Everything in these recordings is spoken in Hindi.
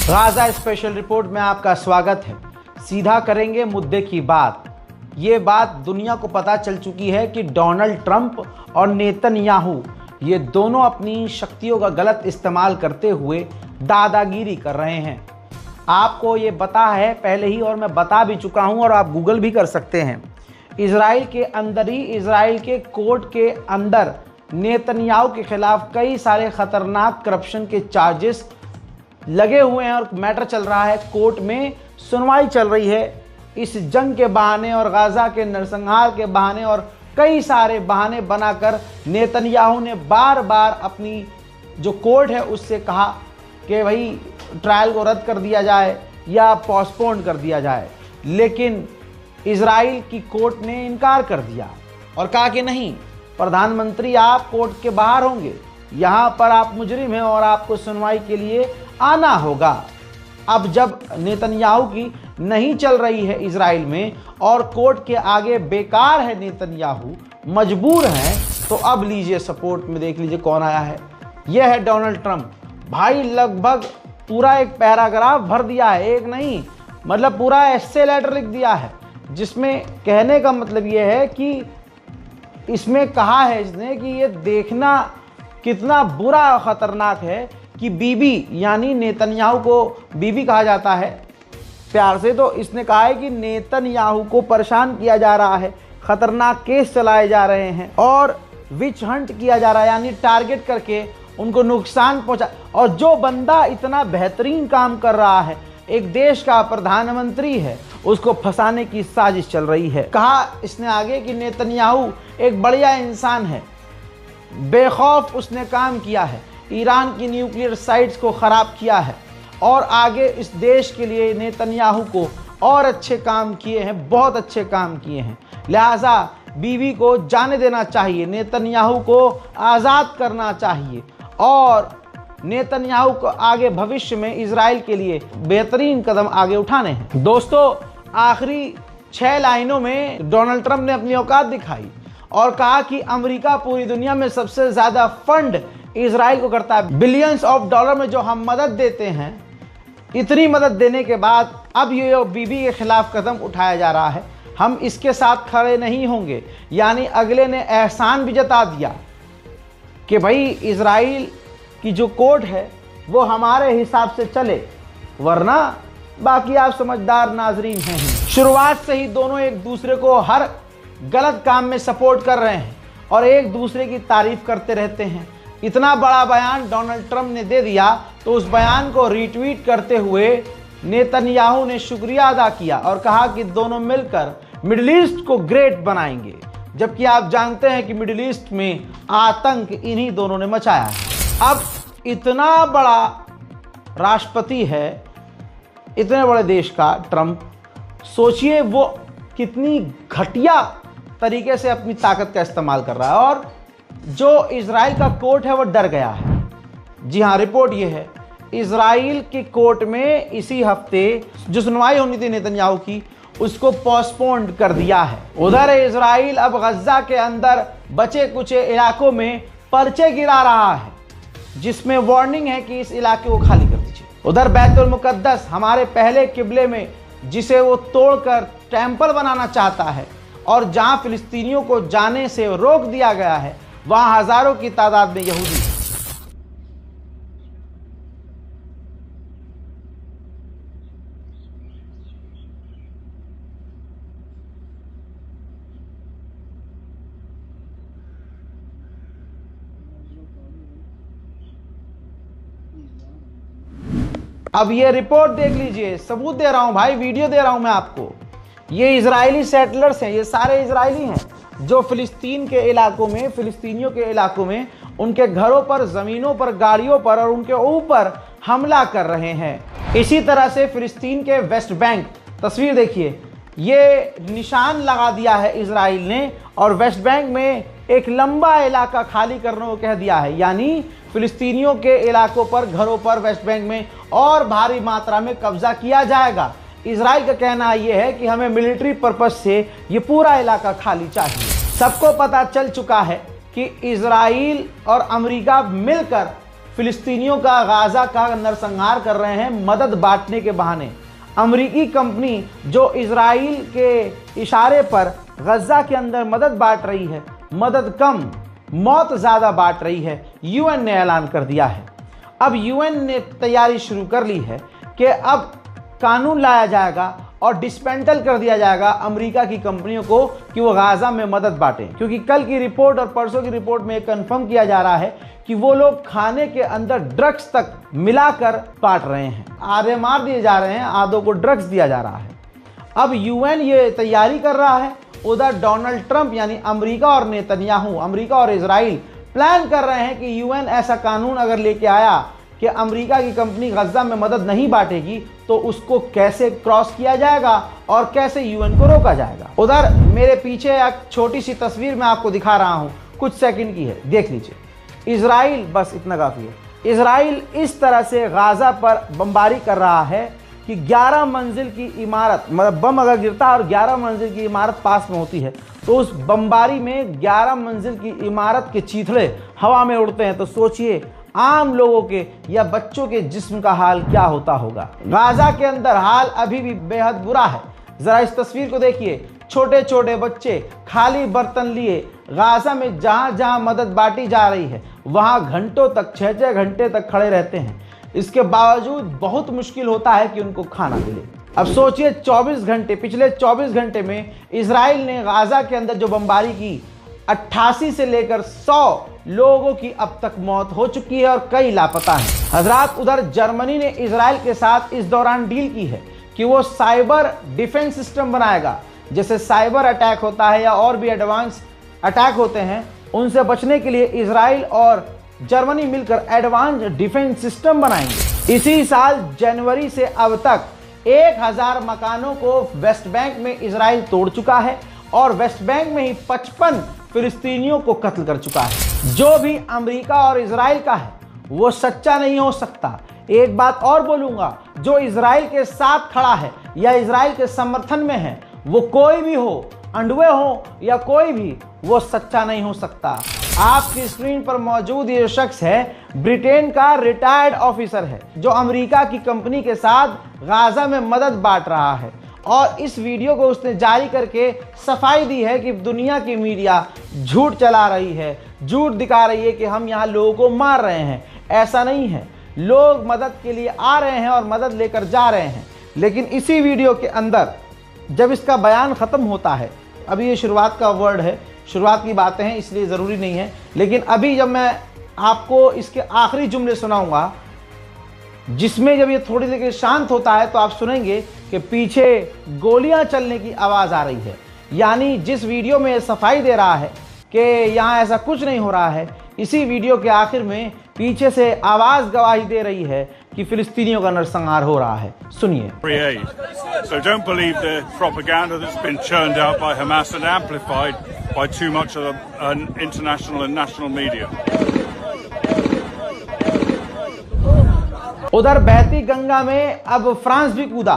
गाजा स्पेशल रिपोर्ट में आपका स्वागत है। सीधा करेंगे मुद्दे की बात। ये बात दुनिया को पता चल चुकी है कि डोनाल्ड ट्रंप और नेतन्याहू ये दोनों अपनी शक्तियों का गलत इस्तेमाल करते हुए दादागिरी कर रहे हैं। आपको ये पता है पहले ही, और मैं बता भी चुका हूँ, और आप गूगल भी कर सकते हैं। इजराइल के अंदर ही, इजराइल के कोर्ट के अंदर नेतन्याहू के खिलाफ कई सारे खतरनाक करप्शन के चार्जेस लगे हुए हैं और मैटर चल रहा है। कोर्ट में सुनवाई चल रही है। इस जंग के बहाने और गाजा के नरसंहार के बहाने और कई सारे बहाने बनाकर नेतन्याहू ने बार बार अपनी जो कोर्ट है उससे कहा कि भाई ट्रायल को रद्द कर दिया जाए या पोस्टपोन कर दिया जाए, लेकिन इजराइल की कोर्ट ने इनकार कर दिया और कहा कि नहीं, प्रधानमंत्री आप कोर्ट के बाहर होंगे, यहाँ पर आप मुजरिम हैं और आपको सुनवाई के लिए आना होगा। अब जब नेतन्याहू की नहीं चल रही है इजराइल में और कोर्ट के आगे बेकार है नेतन्याहू, मजबूर हैं, तो अब लीजिए सपोर्ट में देख लीजिए कौन आया है। यह है डोनाल्ड ट्रंप। भाई लगभग पूरा एक पैराग्राफ भर दिया है, एक नहीं मतलब पूरा एस्से लेटर लिख दिया है, जिसमें कहने का मतलब यह है कि इसमें कहा है इसने कि ये देखना कितना बुरा और ख़तरनाक है कि बीबी, यानी नेतन्याहू को बीबी कहा जाता है प्यार से, तो इसने कहा है कि नेतन्याहू को परेशान किया जा रहा है, ख़तरनाक केस चलाए जा रहे हैं और विच हंट किया जा रहा है, यानी टारगेट करके उनको नुकसान पहुंचा। और जो बंदा इतना बेहतरीन काम कर रहा है, एक देश का प्रधानमंत्री है, उसको फंसाने की साजिश चल रही है। कहा इसने आगे कि नेतन्याहू एक बढ़िया इंसान है, बेखौफ उसने काम किया है, ईरान की न्यूक्लियर साइट्स को ख़राब किया है और आगे इस देश के लिए नेतन्याहू को और अच्छे काम किए हैं, बहुत अच्छे काम किए हैं। लिहाजा बीवी को जाने देना चाहिए, नेतन्याहू को आज़ाद करना चाहिए और नेतन्याहू को आगे भविष्य में इजराइल के लिए बेहतरीन कदम आगे उठाने हैं। दोस्तों, आखिरी 6 लाइनों में डोनाल्ड ट्रंप ने अपनी औकात दिखाई और कहा कि अमेरिका पूरी दुनिया में सबसे ज़्यादा फंड इजराइल को करता है। बिलियंस ऑफ डॉलर में जो हम मदद देते हैं, इतनी मदद देने के बाद अब ये बीबी के खिलाफ कदम उठाया जा रहा है। हम इसके साथ खड़े नहीं होंगे। यानी अगले ने एहसान भी जता दिया कि भाई इजराइल की जो कोर्ट है वो हमारे हिसाब से चले, वरना बाकी आप समझदार नाजरीन हैं। शुरुआत से ही दोनों एक दूसरे को हर गलत काम में सपोर्ट कर रहे हैं और एक दूसरे की तारीफ करते रहते हैं। इतना बड़ा बयान डोनाल्ड ट्रंप ने दे दिया तो उस बयान को रीट्वीट करते हुए नेतन्याहू ने शुक्रिया अदा किया और कहा कि दोनों मिलकर मिडिल ईस्ट को ग्रेट बनाएंगे, जबकि आप जानते हैं कि मिडिल ईस्ट में आतंक इन्हीं दोनों ने मचाया है। अब इतना बड़ा राष्ट्रपति है, इतने बड़े देश का ट्रंप, सोचिए वो कितनी घटिया तरीके से अपनी ताकत का इस्तेमाल कर रहा है और जो इजराइल का कोर्ट है वो डर गया है। जी हाँ, रिपोर्ट ये है, इजराइल की कोर्ट में इसी हफ्ते जो सुनवाई होनी थी नेतन्याहू की, उसको पोस्टपोन्ड कर दिया है। उधर इजराइल अब गजा के अंदर बचे कुचे इलाकों में पर्चे गिरा रहा है, जिसमें वार्निंग है कि इस इलाके को खाली कर दीजिए। उधर बैतुल मुकद्दस, हमारे पहले किबले में, जिसे वो तोड़कर टेम्पल बनाना चाहता है और जहां फिलिस्तीनियों को जाने से रोक दिया गया है, वहां हजारों की तादाद में यहूदी। अब ये रिपोर्ट देख लीजिए, सबूत दे रहा हूं भाई, वीडियो दे रहा हूं मैं आपको। ये इजरायली सेटलर्स हैं, ये सारे इजरायली हैं जो फिलिस्तीन के इलाकों में, फिलिस्तीनियों के इलाकों में उनके घरों पर, ज़मीनों पर, गाड़ियों पर और उनके ऊपर हमला कर रहे हैं। इसी तरह से फिलिस्तीन के वेस्ट बैंक, तस्वीर देखिए, ये निशान लगा दिया है इजराइल ने और वेस्ट बैंक में एक लंबा इलाका खाली करने को कह दिया है। यानी फिलिस्तीनियों के इलाकों पर, घरों पर वेस्ट बैंक में और भारी मात्रा में कब्जा किया जाएगा। इजराइल का कहना यह है कि हमें मिलिट्री पर्पस से ये पूरा इलाका खाली चाहिए। सबको पता चल चुका है कि इजराइल और अमेरिका मिलकर फिलिस्तीनियों का गाजा का नरसंहार कर रहे हैं मदद बांटने के बहाने। अमेरिकी कंपनी जो इजराइल के इशारे पर गजा के अंदर मदद बांट रही है, मदद कम मौत ज़्यादा बांट रही है, यूएन ने ऐलान कर दिया है। अब यूएन ने तैयारी शुरू कर ली है कि अब कानून लाया जाएगा और डिस्पेंटल कर दिया जाएगा अमेरिका की कंपनियों को कि वो गाजा में मदद बांटें, क्योंकि कल की रिपोर्ट और परसों की रिपोर्ट में कंफर्म किया जा रहा है कि वो लोग खाने के अंदर ड्रग्स तक मिलाकर बांट रहे हैं। आधे मार दिए जा रहे हैं, आधों को ड्रग्स दिया जा रहा है। अब यूएन ये तैयारी कर रहा है, उधर डोनाल्ड ट्रंप यानी अमेरिका और नेतन्याहू, अमेरिका और इजराइल प्लान कर रहे हैं कि यूएन ऐसा कानून अगर लेके आया कि अमेरिका की कंपनी गजा में मदद नहीं बांटेगी तो उसको कैसे क्रॉस किया जाएगा और कैसे यूएन को रोका जाएगा। उधर मेरे पीछे एक छोटी सी तस्वीर मैं आपको दिखा रहा हूं, कुछ सेकंड की है, देख लीजिए। इजराइल, बस इतना काफी है। इजराइल इस तरह से गाजा पर बमबारी कर रहा है कि 11 मंजिल की इमारत, मतलब बम अगर गिरता है और 11 मंजिल की इमारत पास में होती है तो उस बमबारी में 11 मंजिल की इमारत के चीथड़े हवा में उड़ते हैं। तो सोचिए आम लोगों के या बच्चों के जिस्म का हाल क्या होता होगा। गाजा के अंदर हाल अभी भी बेहद बुरा है। जरा इस तस्वीर को देखिए, छोटे छोटे बच्चे खाली बर्तन लिए गाजा में जहां जहां मदद बांटी जा रही है वहां घंटों तक, 6-6 घंटे तक खड़े रहते हैं। इसके बावजूद बहुत मुश्किल होता है कि उनको खाना मिले। अब सोचिए 24 घंटे, पिछले 24 घंटे में इजराइल ने गाजा के अंदर जो बमबारी की, 88 से लेकर 100 लोगों की अब तक मौत हो चुकी है और कई लापता हैं। हजरात, उधर जर्मनी ने इजराइल के साथ इस दौरान डील की है कि वो साइबर डिफेंस सिस्टम बनाएगा। जैसे साइबर अटैक होता है या और भी एडवांस अटैक होते हैं, उनसे बचने के लिए इजराइल और जर्मनी मिलकर एडवांस डिफेंस सिस्टम बनाएंगे। इसी साल जनवरी से अब तक 1000 मकानों को वेस्ट बैंक में इजराइल तोड़ चुका है और वेस्ट बैंक में ही 55 फिलिस्तीनियों को कत्ल कर चुका है। जो भी अमेरिका और इजराइल का है वो सच्चा नहीं हो सकता। एक बात और बोलूंगा, जो इजराइल के साथ खड़ा है या इजराइल के समर्थन में है, वो कोई भी हो, अंडवे हो या कोई भी, वो सच्चा नहीं हो सकता। आपकी स्क्रीन पर मौजूद ये शख्स है, ब्रिटेन का रिटायर्ड ऑफिसर है जो अमेरिका की कंपनी के साथ गाजा में मदद बांट रहा है और इस वीडियो को उसने जारी करके सफाई दी है कि दुनिया की मीडिया झूठ चला रही है, झूठ दिखा रही है कि हम यहाँ लोगों को मार रहे हैं। ऐसा नहीं है, लोग मदद के लिए आ रहे हैं और मदद लेकर जा रहे हैं। लेकिन इसी वीडियो के अंदर जब इसका बयान ख़त्म होता है, अभी ये शुरुआत का वर्ड है, शुरुआत की बातें हैं इसलिए ज़रूरी नहीं है, लेकिन अभी जब मैं आपको इसके आखिरी जुमले सुनाऊंगा, जिसमें जब ये थोड़ी देर शांत होता है तो आप सुनेंगे कि पीछे गोलियां चलने की आवाज़ आ रही है। यानी जिस वीडियो में सफाई दे रहा है कि यहाँ ऐसा कुछ नहीं हो रहा है, इसी वीडियो के आखिर में पीछे से आवाज़ गवाही दे रही है कि फिलिस्तीनियों का नरसंहार हो रहा है। सुनिए। So don't believe the propaganda that's been churned out by Hamas and amplified by too much of the international and national media. उधर बहती गंगा में अब फ्रांस भी कूदा।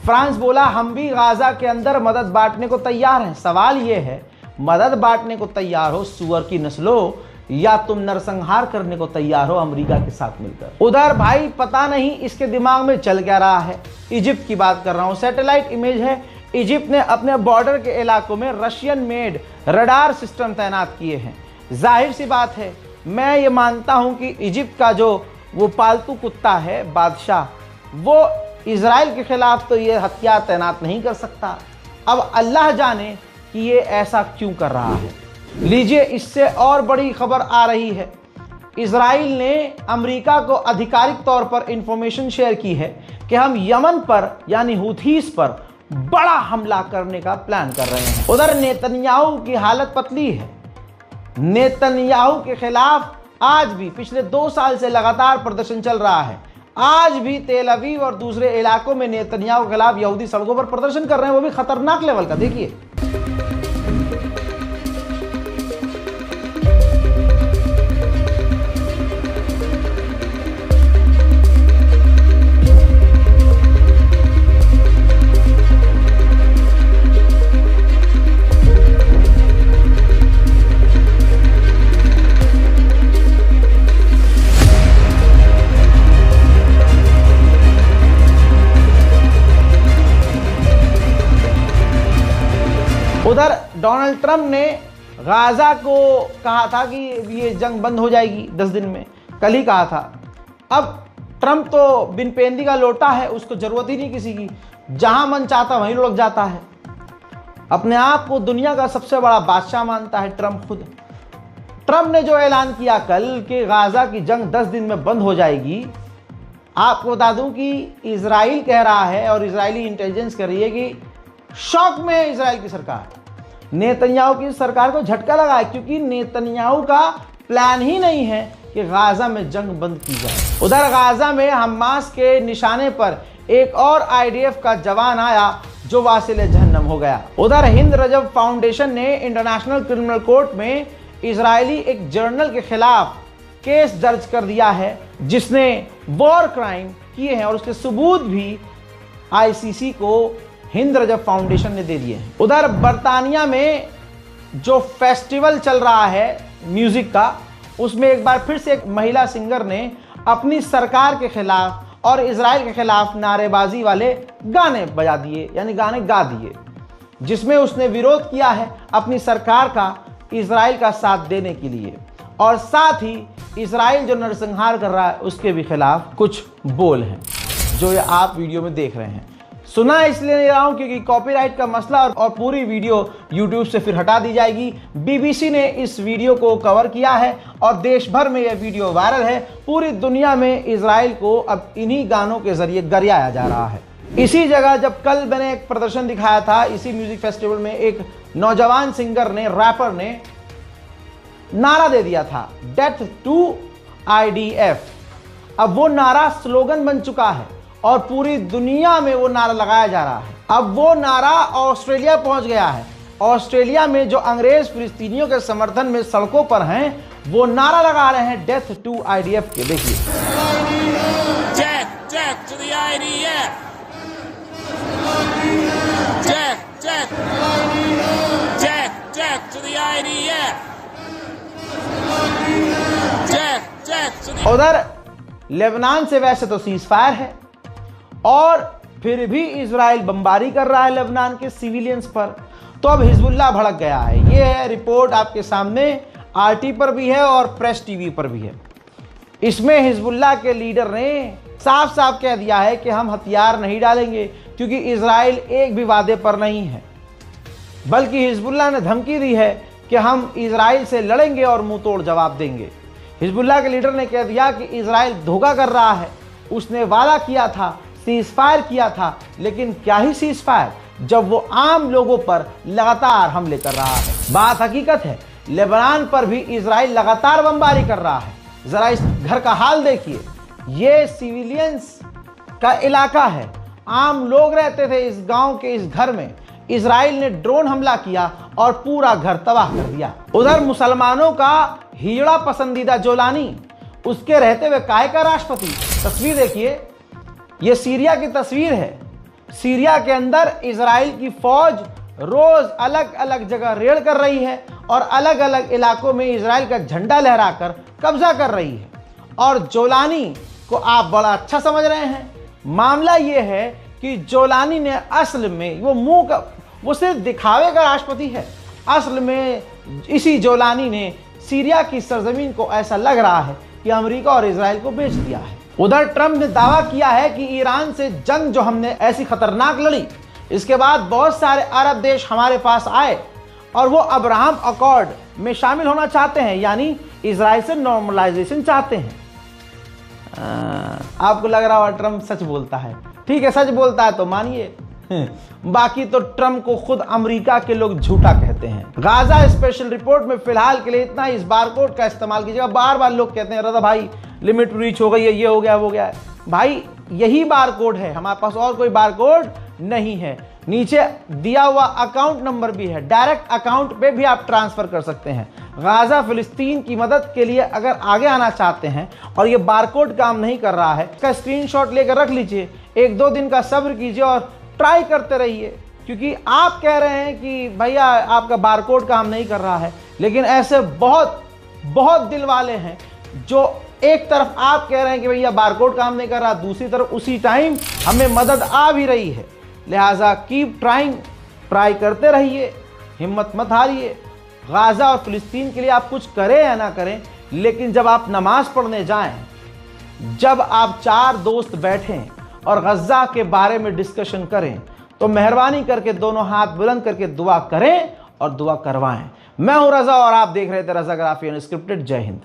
फ्रांस बोला हम भी गाजा के अंदर मदद बांटने को तैयार हैं। सवाल ये है, मदद बांटने को तैयार हो सुअर की नस्लों, या तुम नरसंहार करने को तैयार हो अमेरिका के साथ मिलकर? उधर भाई पता नहीं इसके दिमाग में चल क्या रहा है। इजिप्ट की बात कर रहा हूं, सैटेलाइट इमेज है। इजिप्ट ने अपने बॉर्डर के इलाकों में रशियन मेड रडार सिस्टम तैनात किए हैं। जाहिर सी बात है, मैं ये मानता हूं कि इजिप्ट का जो वो पालतू कुत्ता है बादशाह, वो इजराइल के खिलाफ तो ये हथियार तैनात नहीं कर सकता। अब अल्लाह जाने कि ये ऐसा क्यों कर रहा है। लीजिए, इससे और बड़ी खबर आ रही है। इजराइल ने अमेरिका को आधिकारिक तौर पर इंफॉर्मेशन शेयर की है कि हम यमन पर यानी हुथीस पर बड़ा हमला करने का प्लान कर रहे हैं। उधर नेतन्याहू की हालत पतली है। नेतन्याहू के खिलाफ आज भी पिछले 2 साल से लगातार प्रदर्शन चल रहा है। आज भी तेल अवीव और दूसरे इलाकों में नेतन्याहू के खिलाफ यहूदी सड़कों पर प्रदर्शन कर रहे हैं, वो भी खतरनाक लेवल का। देखिए, डोनाल्ड ट्रंप ने गाजा को कहा था कि ये जंग बंद हो जाएगी 10 दिन में, कल ही कहा था। अब ट्रंप तो बिन पेंदी का लोटा है, उसको जरूरत ही नहीं किसी की, जहां मन चाहता वहीं लुढ़क जाता है। अपने आप को दुनिया का सबसे बड़ा बादशाह मानता है ट्रंप खुद। ट्रंप ने जो ऐलान किया कल कि गाजा की जंग 10 दिन में बंद हो जाएगी, आपको बता दूं कि इजराइल कह रहा है और इजरायली इंटेलिजेंस कह रही है कि शॉक में है इजराइल की सरकार। नेतन्याहू की सरकार को झटका लगा है, क्योंकि नेतन्याहू का प्लान ही नहीं है कि गाजा में जंग बंद की जाए। उधर गाजा में हमास के निशाने पर एक और आईडीएफ का जवान आया जो वासिले जहन्नम हो गया। उधर हिंद रजब फाउंडेशन ने इंटरनेशनल क्रिमिनल कोर्ट में इजरायली एक जर्नल के खिलाफ केस दर्ज कर दिया है जिसने वॉर क्राइम किए हैं, और उसके सबूत भी आईसीसी को हिंद रजब फाउंडेशन ने दे दिए हैं। उधर बर्तानिया में जो फेस्टिवल चल रहा है म्यूजिक का, उसमें एक बार फिर से एक महिला सिंगर ने अपनी सरकार के खिलाफ और इजराइल के खिलाफ नारेबाजी वाले गाने बजा दिए, यानी गाने गा दिए, जिसमें उसने विरोध किया है अपनी सरकार का इजराइल का साथ देने के लिए, और साथ ही इजराइल जो नरसंहार कर रहा है उसके भी खिलाफ कुछ बोल हैं जो ये आप वीडियो में देख रहे हैं। सुना इसलिए नहीं रहा हूं क्योंकि कॉपीराइट का मसला और पूरी वीडियो यूट्यूब से फिर हटा दी जाएगी। बीबीसी ने इस वीडियो को कवर किया है और देश भर में यह वीडियो वायरल है। पूरी दुनिया में इजराइल को अब इन्हीं गानों के जरिए गरियाया जा रहा है। इसी जगह जब कल मैंने एक प्रदर्शन दिखाया था, इसी म्यूजिक फेस्टिवल में एक नौजवान सिंगर ने, रैपर ने नारा दे दिया था, डेथ टू आईडीएफ। अब वो नारा स्लोगन बन चुका है और पूरी दुनिया में वो नारा लगाया जा रहा है। अब वो नारा ऑस्ट्रेलिया पहुंच गया है। ऑस्ट्रेलिया में जो अंग्रेज फिलिस्तीनियों के समर्थन में सड़कों पर हैं, वो नारा लगा रहे हैं डेथ टू आईडीएफ के। देखिए, Death to the IDF. Death to the IDF. Death to the... उधर लेबनान से वैसे तो सीज फायर है और फिर भी इजराइल बमबारी कर रहा है लेबनान के सिविलियंस पर, तो अब हिजबुल्लाह भड़क गया है। ये है रिपोर्ट आपके सामने, आरटी पर भी है और प्रेस टीवी पर भी है। इसमें हिजबुल्लाह के लीडर ने साफ साफ कह दिया है कि हम हथियार नहीं डालेंगे, क्योंकि इजराइल एक भी वादे पर नहीं है, बल्कि हिजबुल्लाह ने धमकी दी है कि हम इजराइल से लड़ेंगे और मुंह तोड़ जवाब देंगे। हिजबुल्लाह के लीडर ने कह दिया कि इजराइल धोखा कर रहा है, उसने वादा किया था, सीज फायर किया था, लेकिन क्या ही सीज फायर जब वो आम लोगों पर लगातार हमले कर रहा है। बात हकीकत है, लेबनान पर भी इजराइल लगातार बमबारी कर रहा है। जरा इस घर का हाल देखिए, ये सिविलियंस का इलाका है, आम लोग रहते थे इस गांव के इस घर में। इजराइल ने ड्रोन हमला किया और पूरा घर तबाह कर दिया। उधर मुसलमानों का हीरा पसंदीदा जोलानी, उसके रहते हुए काय का राष्ट्रपति। तस्वीर देखिए, ये सीरिया की तस्वीर है। सीरिया के अंदर इजराइल की फौज रोज अलग अलग जगह रेड कर रही है और अलग अलग इलाकों में इजराइल का झंडा लहराकर कब्जा कर रही है। और जोलानी को आप बड़ा अच्छा समझ रहे हैं। मामला ये है कि जोलानी ने असल में वो सिर्फ दिखावे का राष्ट्रपति है। असल में इसी जोलानी ने सीरिया की सरजमीन को ऐसा लग रहा है कि अमेरिका और इजराइल को बेच दिया है। उधर ट्रंप ने दावा किया है कि ईरान से जंग जो हमने ऐसी खतरनाक लड़ी, इसके बाद बहुत सारे अरब देश हमारे पास आए और वो अब्राहम अकॉर्ड में शामिल होना चाहते हैं, यानी इजराइल से नॉर्मलाइजेशन चाहते हैं। आपको लग रहा होगा ट्रंप सच बोलता है। ठीक है, सच बोलता है तो मानिए, बाकी तो ट्रंप को खुद अमेरिका के लोग झूठा कहते हैं। गाजा स्पेशल रिपोर्ट में फिलहाल के लिए इतना। इस बारकोड का इस्तेमाल कीजिएगा। बार बार लोग कहते हैं रजा भाई लिमिट रीच हो गई है, ये हो गया वो गया। भाई यही बारकोड है, हमारे पास और कोई बारकोड नहीं है। नीचे दिया हुआ अकाउंट नंबर भी है, डायरेक्ट अकाउंट पे भी आप ट्रांसफर कर सकते हैं। गाजा फिलिस्तीन की मदद के लिए अगर आगे आना चाहते हैं और ये बारकोड काम नहीं कर रहा है, इसका स्क्रीनशॉट लेकर रख लीजिए, 1-2 दिन का सब्र कीजिए और ट्राई करते रहिए, क्योंकि आप कह रहे हैं कि भैया आपका बारकोड काम नहीं कर रहा है, लेकिन ऐसे बहुत बहुत दिल वाले हैं जो एक तरफ आप कह रहे हैं कि भैया बारकोड काम नहीं कर रहा, दूसरी तरफ उसी टाइम हमें मदद आ भी रही है। लिहाजा कीप ट्राइंग, ट्राई करते रहिए, हिम्मत मत हारिए। गाज़ा और फ़िलिस्तीन के लिए आप कुछ करें या ना करें, लेकिन जब आप नमाज पढ़ने जाएं, जब आप 4 दोस्त बैठें और गज़ा के बारे में डिस्कशन करें, तो मेहरबानी करके दोनों हाथ बुलंद करके दुआ करें और दुआ करवाएं। मैं हूं रज़ा और आप देख रहे थे रज़ाग्राफी अनस्क्रिप्टेड। जय हिंद।